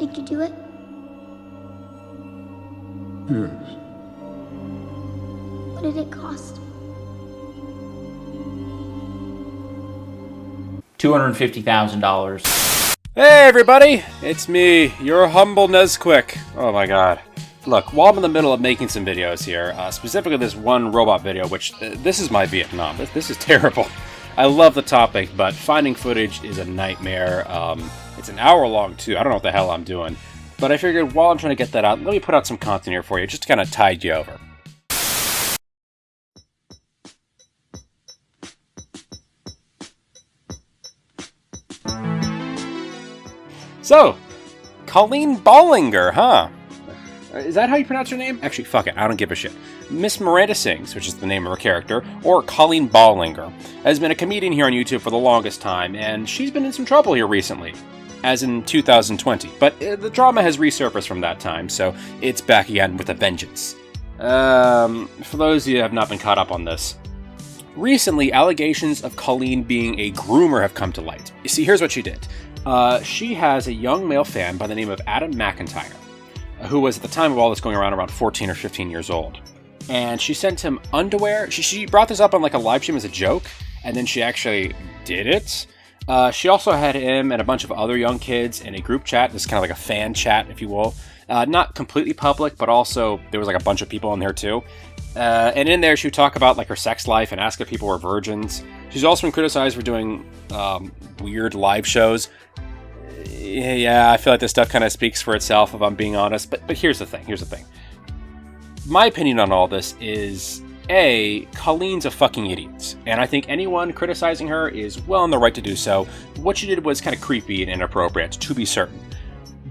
Did you do it? Yes. What did it cost? $250,000. Hey everybody, it's me, your humble Nezquik. Oh my god. Look, while I'm in the middle of making some videos here, specifically this one robot video, which, this is my Vietnam. This is terrible. I love the topic, but finding footage is a nightmare. It's an hour long too, I don't know what the hell I'm doing. But I figured while I'm trying to get that out, let me put out some content here for you, just to kind of tide you over. So, Colleen Ballinger, huh? Is that how you pronounce her name? Actually, fuck it, I don't give a shit. Miss Miranda Sings, which is the name of her character, or Colleen Ballinger, has been a comedian here on YouTube for the longest time, and she's been in some trouble here recently. As in 2020. But the drama has resurfaced from that time, so it's back again with a vengeance. For those of you who have not been caught up on this, recently allegations of Colleen being a groomer have come to light. You see, here's what she did. She has a young male fan by the name of Adam McIntyre, who was at the time of all this going around 14 or 15 years old. And she sent him underwear. She brought this up on like a live stream as a joke, and then she actually did it. She also had him and a bunch of other young kids in a group chat. This is kind of like a fan chat, if you will. Not completely public, but also there was like a bunch of people in there too. And in there she would talk about like her sex life and ask if people were virgins. She's also been criticized for doing weird live shows. Yeah, I feel like this stuff kind of speaks for itself, if I'm being honest. But here's the thing. My opinion on all this is, A, Colleen's a fucking idiot. And I think anyone criticizing her is well in the right to do so. What she did was kind of creepy and inappropriate, to be certain.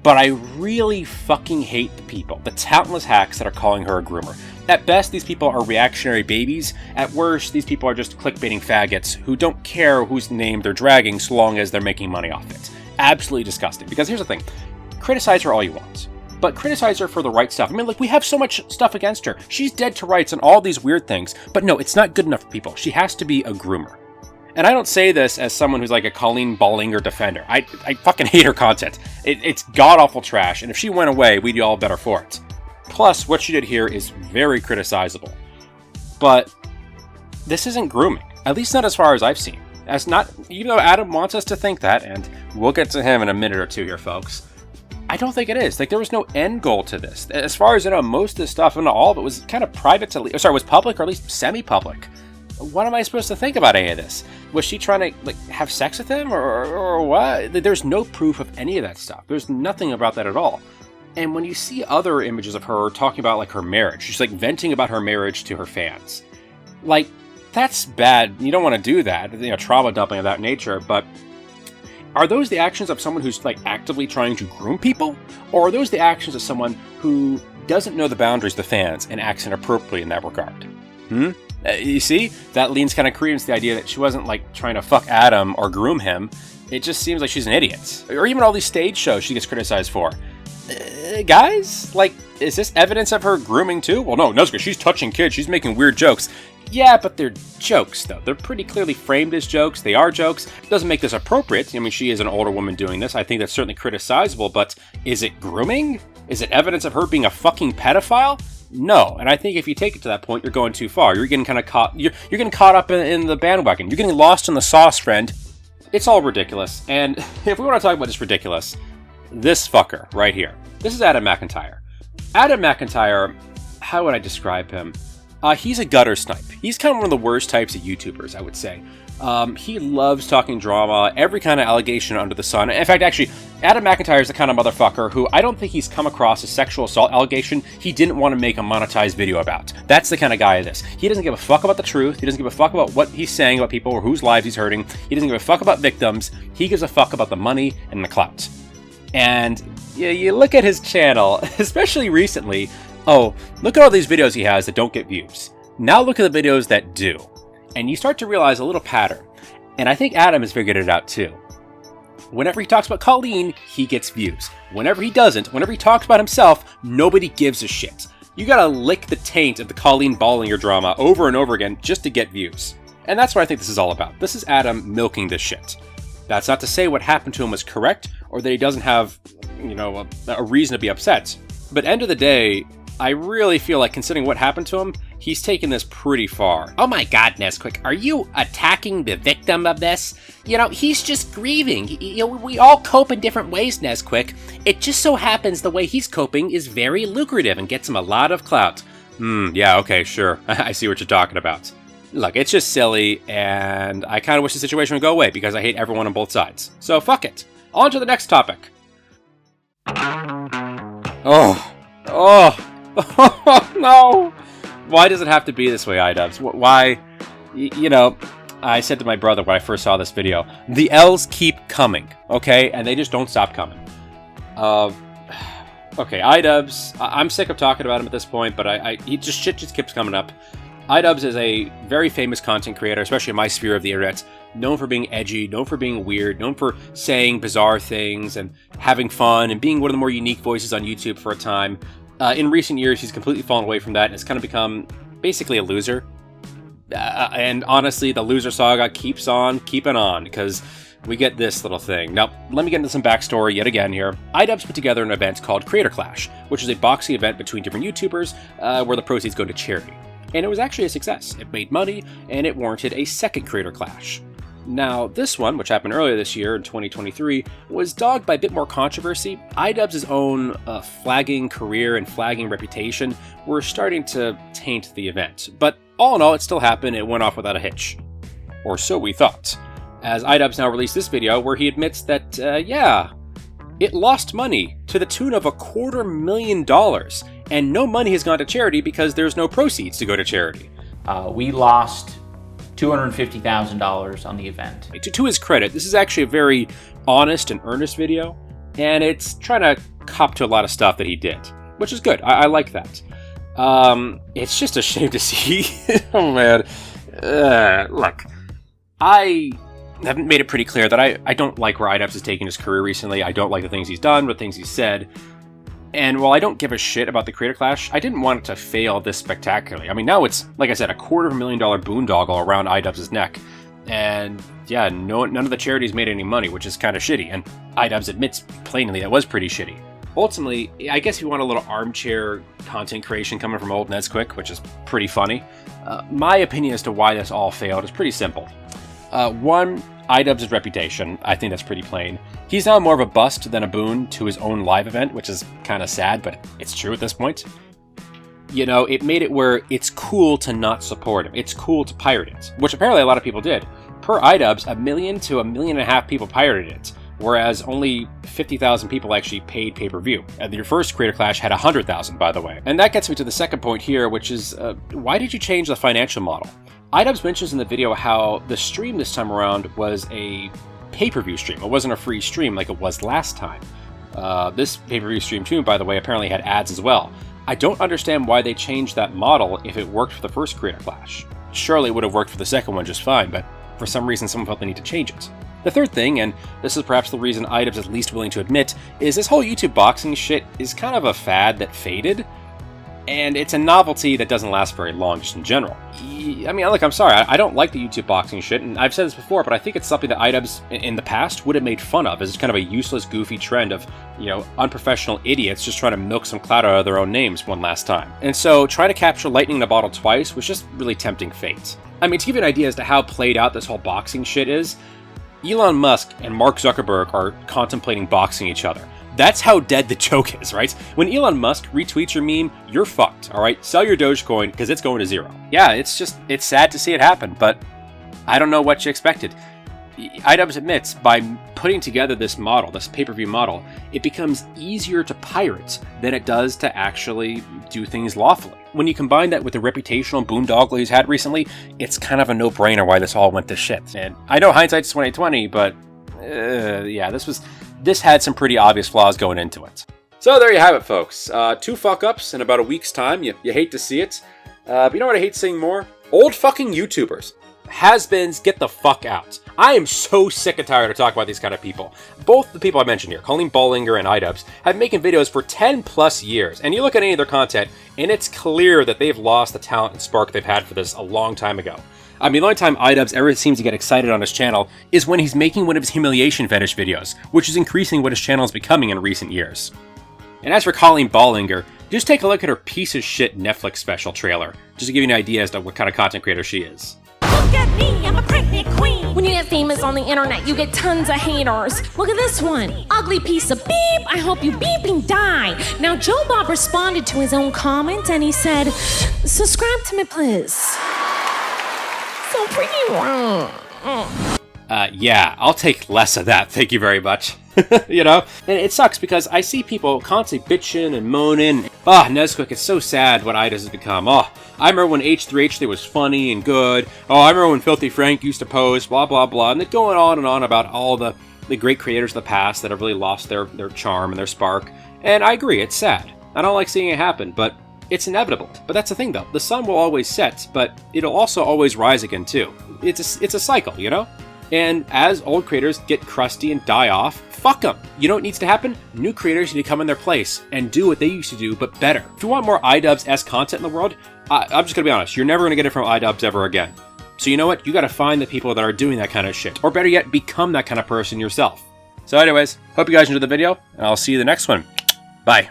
But I really fucking hate the people, the talentless hacks that are calling her a groomer. At best, these people are reactionary babies. At worst, these people are just clickbaiting faggots who don't care whose name they're dragging so long as they're making money off it. Absolutely disgusting. Because here's the thing. Criticize her all you want. But criticize her for the right stuff. I mean, like, we have so much stuff against her. She's dead to rights and all these weird things. But no, it's not good enough for people. She has to be a groomer. And I don't say this as someone who's like a Colleen Ballinger defender. I fucking hate her content. It's god-awful trash, and if she went away, we'd be all better for it. Plus, what she did here is very criticizable. But this isn't grooming. At least not as far as I've seen. Even though Adam wants us to think that, and we'll get to him in a minute or two here, folks. I don't think it is. Like, there was no end goal to this. As far as I know, most of this stuff, and all of it, was kind of private was public, or at least semi-public. What am I supposed to think about any of this? Was she trying to, like, have sex with him, or what? There's no proof of any of that stuff. There's nothing about that at all. And when you see other images of her talking about, like, her marriage, she's, like, venting about her marriage to her fans. Like, that's bad. You don't want to do that. You know, trauma dumping of that nature, but are those the actions of someone who's, like, actively trying to groom people? Or are those the actions of someone who doesn't know the boundaries of the fans and acts inappropriately in that regard? You see? That leans kind of credence to the idea that she wasn't, like, trying to fuck Adam or groom him. It just seems like she's an idiot. Or even all these stage shows she gets criticized for. Guys? Like, is this evidence of her grooming too? Well, no, Nezquik, she's touching kids, she's making weird jokes. Yeah, but they're jokes, though. They're pretty clearly framed as jokes. They are jokes. It doesn't make this appropriate. I mean, she is an older woman doing this. I think that's certainly criticizable, but is it grooming? Is it evidence of her being a fucking pedophile? No, and I think if you take it to that point, you're going too far. You're getting kind of caught. You're getting caught up in the bandwagon. You're getting lost in the sauce, friend. It's all ridiculous. And if we want to talk about just ridiculous, this fucker right here. This is Adam McIntyre. Adam McIntyre, how would I describe him? He's a gutter snipe. He's kind of one of the worst types of YouTubers, I would say. He loves talking drama, every kind of allegation under the sun. In fact, actually, Adam McIntyre is the kind of motherfucker who I don't think he's come across a sexual assault allegation he didn't want to make a monetized video about. That's the kind of guy it is. He doesn't give a fuck about the truth. He doesn't give a fuck about what he's saying about people or whose lives he's hurting. He doesn't give a fuck about victims. He gives a fuck about the money and the clout. And you look at his channel, especially recently. Oh, look at all these videos he has that don't get views. Now look at the videos that do. And you start to realize a little pattern. And I think Adam has figured it out too. Whenever he talks about Colleen, he gets views. Whenever he doesn't, whenever he talks about himself, nobody gives a shit. You gotta lick the taint of the Colleen Ballinger drama over and over again just to get views. And that's what I think this is all about. This is Adam milking this shit. That's not to say what happened to him was correct, or that he doesn't have a reason to be upset. But end of the day, I really feel like, considering what happened to him, he's taken this pretty far. Oh my god, Nezquik, are you attacking the victim of this? He's just grieving. We all cope in different ways, Nezquik. It just so happens the way he's coping is very lucrative and gets him a lot of clout. Yeah, okay, sure. I see what you're talking about. Look, it's just silly, and I kind of wish the situation would go away because I hate everyone on both sides. So fuck it. On to the next topic. Oh, no. Why does it have to be this way, iDubbbz? Why? I said to my brother when I first saw this video, the L's keep coming, okay? And they just don't stop coming. Okay, iDubbbz, I'm sick of talking about him at this point, but shit just keeps coming up. iDubbbz is a very famous content creator, especially in my sphere of the internet, known for being edgy, known for being weird, known for saying bizarre things and having fun and being one of the more unique voices on YouTube for a time. In recent years, he's completely fallen away from that and has kind of become basically a loser. And honestly, the loser saga keeps on keeping on because we get this little thing. Now, let me get into some backstory yet again here. iDubbbz put together an event called Creator Clash, which is a boxing event between different YouTubers where the proceeds go to charity. And it was actually a success. It made money, and it warranted a second Creator Clash. Now, this one, which happened earlier this year in 2023, was dogged by a bit more controversy. iDubbbz's own flagging career and flagging reputation were starting to taint the event. But all in all, it still happened. It went off without a hitch. Or so we thought. As iDubbbz now released this video where he admits that, it lost money to the tune of $250,000, and no money has gone to charity because there's no proceeds to go to charity. We lost $250,000 on the event. To his credit, this is actually a very honest and earnest video, and it's trying to cop to a lot of stuff that he did, which is good. I like that. It's just a shame to see. Oh man. Look, I haven't made it pretty clear that I don't like where iDubbbz is taking his career recently. I don't like the things he's done, the things he's said. And while I don't give a shit about the Creator Clash, I didn't want it to fail this spectacularly. I mean, now it's, like I said, a $250,000 boondoggle around iDubbbz's neck. And yeah, none of the charities made any money, which is kind of shitty. And iDubbbz admits plainly that was pretty shitty. Ultimately, I guess if you want a little armchair content creation coming from old Nezquik, which is pretty funny, my opinion as to why this all failed is pretty simple. One, iDubbbz's reputation. I think that's pretty plain. He's now more of a bust than a boon to his own live event, which is kind of sad, but it's true at this point. It made it where it's cool to not support him. It's cool to pirate it, which apparently a lot of people did. Per iDubbbz, 1 million to 1.5 million people pirated it, whereas only 50,000 people actually paid pay-per-view. Your first Creator Clash had 100,000, by the way. And that gets me to the second point here, which is, why did you change the financial model? iDubbbz mentions in the video how the stream this time around was a pay-per-view stream. It wasn't a free stream like it was last time. This pay-per-view stream too, by the way, apparently had ads as well. I don't understand why they changed that model if it worked for the first Creator Clash. Surely it would have worked for the second one just fine, but for some reason someone felt the need to change it. The third thing, and this is perhaps the reason iDubbbz is least willing to admit, is this whole YouTube boxing shit is kind of a fad that faded. And it's a novelty that doesn't last very long, just in general. I mean, look, I'm sorry, I don't like the YouTube boxing shit, and I've said this before, but I think it's something that iDubbbz in the past would have made fun of, as kind of a useless, goofy trend of, unprofessional idiots just trying to milk some clout out of their own names one last time. And so, trying to capture lightning in a bottle twice was just really tempting fate. I mean, to give you an idea as to how played out this whole boxing shit is, Elon Musk and Mark Zuckerberg are contemplating boxing each other. That's how dead the joke is, right? When Elon Musk retweets your meme, you're fucked, alright? Sell your Dogecoin, because it's going to zero. Yeah, it's sad to see it happen, but I don't know what you expected. iDubbbz admits, by putting together this model, this pay-per-view model, it becomes easier to pirate than it does to actually do things lawfully. When you combine that with the reputational boondoggle he's had recently, it's kind of a no-brainer why this all went to shit. And I know hindsight's 2020, but yeah, this had some pretty obvious flaws going into it. So there you have it, folks. 2 fuck-ups in about a week's time. You hate to see it. But you know what I hate seeing more? Old fucking YouTubers. Has-beens, get the fuck out. I am so sick and tired of talking about these kind of people. Both the people I mentioned here, Colleen Ballinger and iDubbbz, have been making videos for 10 plus years. And you look at any of their content, and it's clear that they've lost the talent and spark they've had for this a long time ago. I mean, the only time iDubbbz ever seems to get excited on his channel is when he's making one of his humiliation fetish videos, which is increasingly what his channel is becoming in recent years. And as for Colleen Ballinger, just take a look at her piece of shit Netflix special trailer, just to give you an idea as to what kind of content creator she is. Look at me, I'm a pregnant queen. When you get famous on the internet, you get tons of haters. Look at this one. Ugly piece of beep. I hope you beep and die. Now, Joe Bob responded to his own comment and he said, subscribe to me, please. So pretty. Yeah, I'll take less of that, thank you very much. You know? And it sucks because I see people constantly bitching and moaning. Nezquik, it's so sad what iDubbbz has become. I remember when H3H3 was funny and good. I remember when Filthy Frank used to pose, blah, blah, blah. And they're going on and on about all the great creators of the past that have really lost their charm and their spark. And I agree, it's sad. I don't like seeing it happen, but it's inevitable. But that's the thing, though. The sun will always set, but it'll also always rise again, too. It's a cycle, you know? And as old creators get crusty and die off, fuck them. You know what needs to happen? New creators need to come in their place and do what they used to do, but better. If you want more iDubbbz-esque content in the world, I'm just gonna be honest, you're never gonna get it from iDubbbz ever again. So you know what? You gotta find the people that are doing that kind of shit. Or better yet, become that kind of person yourself. So anyways, hope you guys enjoyed the video, and I'll see you in the next one. Bye.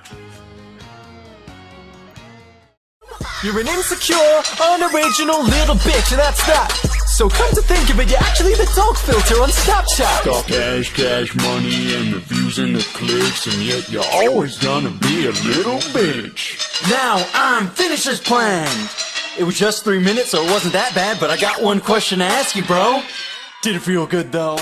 You're an insecure, unoriginal little bitch, and that's that. So come to think of it, you're actually the dog filter on Snapchat. Got cash, money, and the views and the clicks, and yet you're always gonna be a little bitch. Now I'm finished as planned. It was just 3 minutes, so it wasn't that bad, but I got one question to ask you, bro. Did it feel good, though?